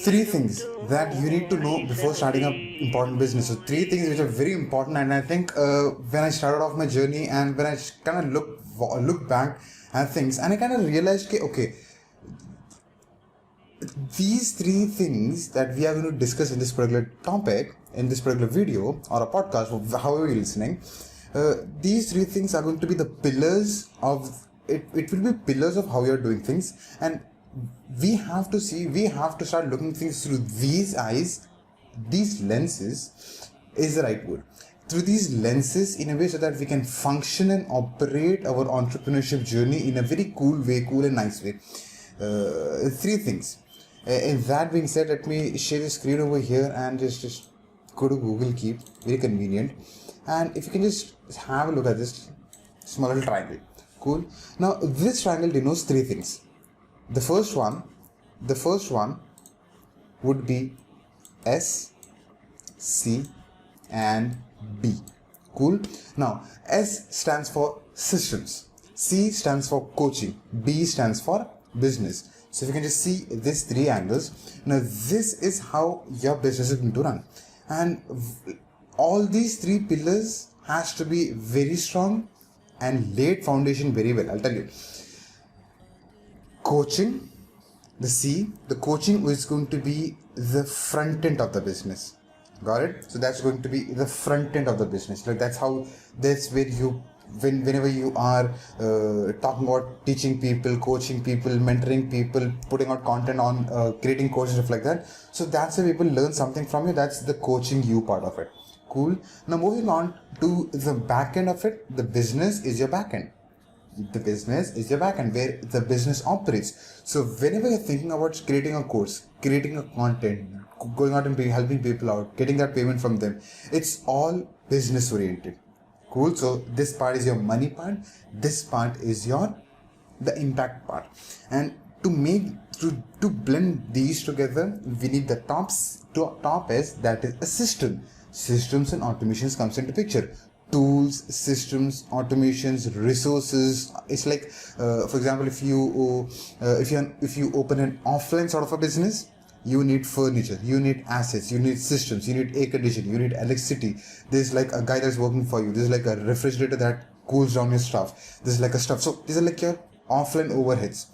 Three things that you need to know before starting an important business. So three things which are very important, and I think when I started off my journey and when I kind of look back at things, and I kind of realized, okay, these three things that we are going to discuss in this particular topic, in this particular video or a podcast, or however you're listening, these three things are going to be the pillars of it. It will be pillars of how you're doing things, and we have to start looking things through these eyes, these lenses is the right word. Through these lenses in a way so that we can function and operate our entrepreneurship journey in a very cool and nice way. Three things. And that being said, let me share the screen over here and just go to Google Keep. Very convenient. And if you can just have a look at this small little triangle. Cool. Now this triangle denotes three things. The first one would be S, C, and B. Cool. Now S stands for systems, C stands for coaching, B stands for business. So if you can just see these three angles, now this is how your business is going to run, and all these three pillars has to be very strong and laid foundation very well. I'll tell you. Coaching, the coaching is going to be the front end of the business. Got it? So that's going to be the front end of the business. Like that's where you, whenever you are talking about teaching people, coaching people, mentoring people, putting out content on creating courses, stuff like that. So that's where people learn something from you. That's the coaching you part of it. Cool. Now moving on to the back end of it, the business is your back end. The business is your backend where the business operates. So whenever you're thinking about creating a course, creating a content, going out and helping people out, getting that payment from them, it's all business oriented. Cool. So this part is your money part. This part is the impact part. And to blend these together, we need the top is that is a system. Systems and automations comes into picture. Tools, systems, automations, resources. It's like, for example, if you open an offline sort of a business, you need furniture, you need assets, you need systems, you need air conditioning, you need electricity. There's like a guy that's working for you. There's like a refrigerator that cools down your stuff. There's like a stuff. So these are like your offline overheads.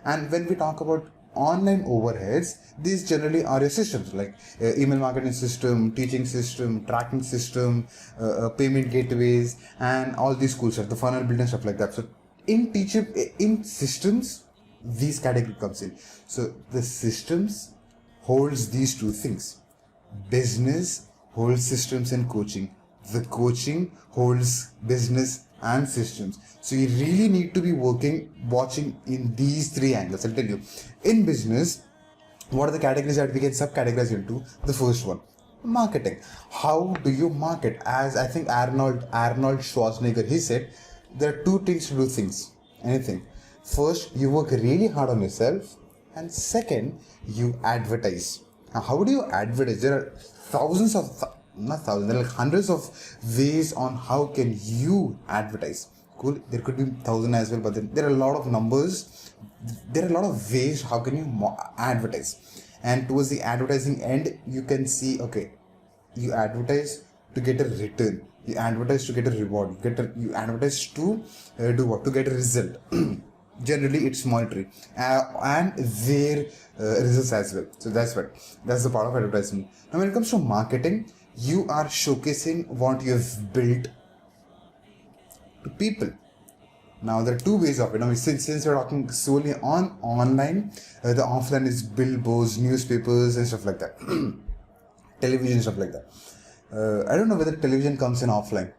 And when we talk about online overheads, these generally are your systems like email marketing system, teaching system, tracking system, payment gateways, and all these cool stuff, the funnel building stuff like that. So in systems, these category comes in. So the systems holds these two things. Business holds systems and coaching. The coaching holds business and systems. So you really need to be watching in these three angles. I'll tell you. In business, what are the categories that we can subcategorize into? The first one, marketing. How do you market? As I think Arnold Schwarzenegger, he said, there are two things to do anything. First, you work really hard on yourself, and second, you advertise. Now, how do you advertise? There are there are like hundreds of ways on how can you advertise. Cool. There could be 1,000 as well, but then there are a lot of numbers. There are a lot of ways how can you advertise. And towards the advertising end, you can see, okay, you advertise to get a return. You advertise to get a reward. You advertise to do what? To get a result. Generally, it's monetary and their results as well. So that's the part of advertising. Now, when it comes to marketing, you are showcasing what you have built to people. Now there are two ways of it. Now since we're talking solely on online, the offline is billboards, newspapers, and stuff like that. Television, stuff like that. I don't know whether television comes in offline.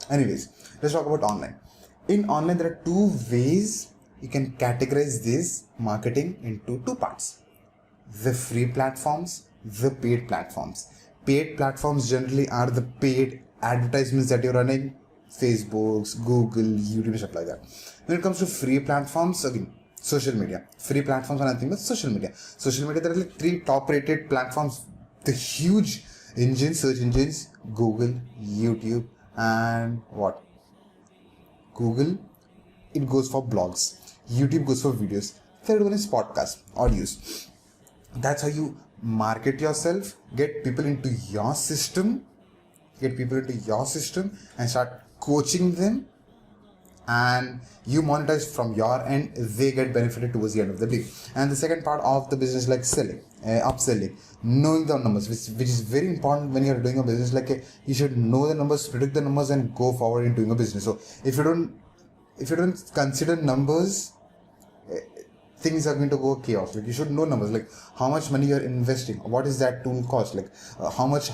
Anyways, let's talk about online. In online, there are two ways you can categorize this marketing into two parts: the free platforms, the paid platforms. Paid platforms generally are the paid advertisements that you're running, Facebooks, Google, YouTube, stuff like that. When it comes to free platforms, again, social media. Free platforms are nothing but social media. Social media, there are like three top rated platforms. The huge engines, search engines, Google, YouTube, and what? Google, it goes for blogs. YouTube goes for videos. Third one is podcast, audios. That's how you market yourself, get people into your system, and start coaching them, and you monetize from your end, they get benefited towards the end of the day. And the second part of the business, like selling, upselling, knowing the numbers, which is very important when you're doing a business. Like you should know the numbers, predict the numbers, and go forward in doing a business. So if you don't consider numbers, things are going to go chaos. Like you should know numbers, like how much money you're investing, what is that tool cost, like how much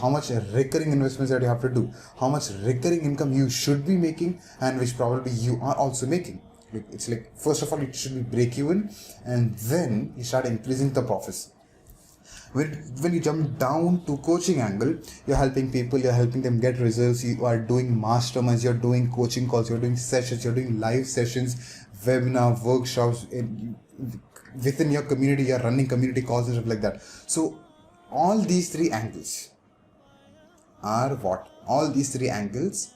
recurring investments that you have to do, how much recurring income you should be making, and which probably you are also making. Like it's like, first of all, it should be break even, and then you start increasing the profits. When you jump down to coaching angle, you're helping people, you're helping them get results, you are doing masterminds, you're doing coaching calls, you're doing sessions, you're doing live sessions, webinar, workshops, within your community, you're running community calls and stuff like that. So all these three angles are what? All these three angles,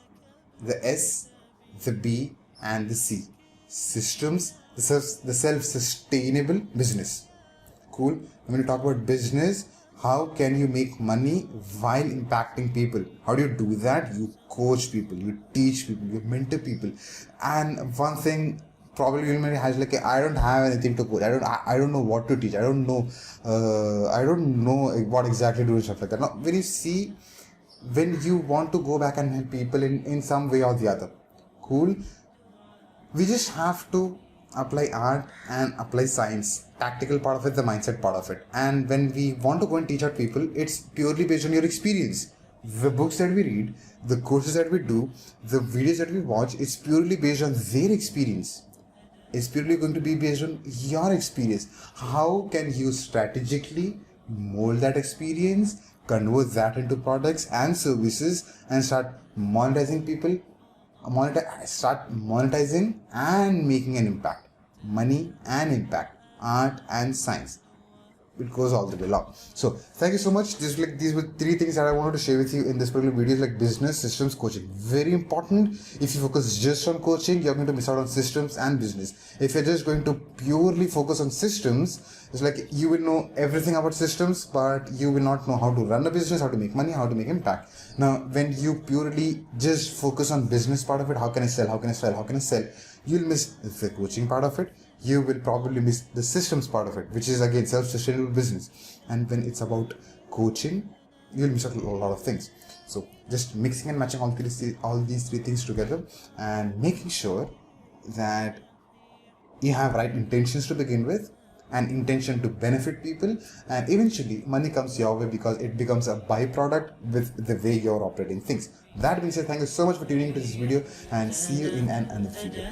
the S, the B, and the C. Systems, the self-sustainable business. Cool. When you talk about business, how can you make money while impacting people? How do you do that? You coach people, you teach people, you mentor people. And one thing probably everybody has, like, I don't have anything to coach. I don't know what to teach. I don't know what exactly to do and stuff like that. Now, when you want to go back and help people in some way or the other, cool. We just have to apply art and apply science, tactical part of it, the mindset part of it. And when we want to go and teach our people, it's purely based on your experience. The books that we read, the courses that we do, the videos that we watch, it's purely based on their experience. It's purely going to be based on your experience. How can you strategically mold that experience, convert that into products and services, and start monetizing people, start monetizing and making an impact. Money and impact, art and science, it goes all the way along. So thank you so much. These were three things that I wanted to share with you in this particular video, like business, systems, coaching. Very important. If you focus just on coaching, you're going to miss out on systems and business. If you're just going to purely focus on systems, it's like you will know everything about systems, but you will not know how to run a business, how to make money, how to make impact. Now, when you purely just focus on business part of it, how can I sell, you'll miss the coaching part of it. You will probably miss the systems part of it, which is again self-sustainable business. And when it's about coaching, you'll miss out a lot of things. So just mixing and matching all these three things together, and making sure that you have right intentions to begin with, an intention to benefit people, and eventually money comes your way because it becomes a byproduct with the way you're operating things. That being said, thank you so much for tuning into this video, and see you in another video.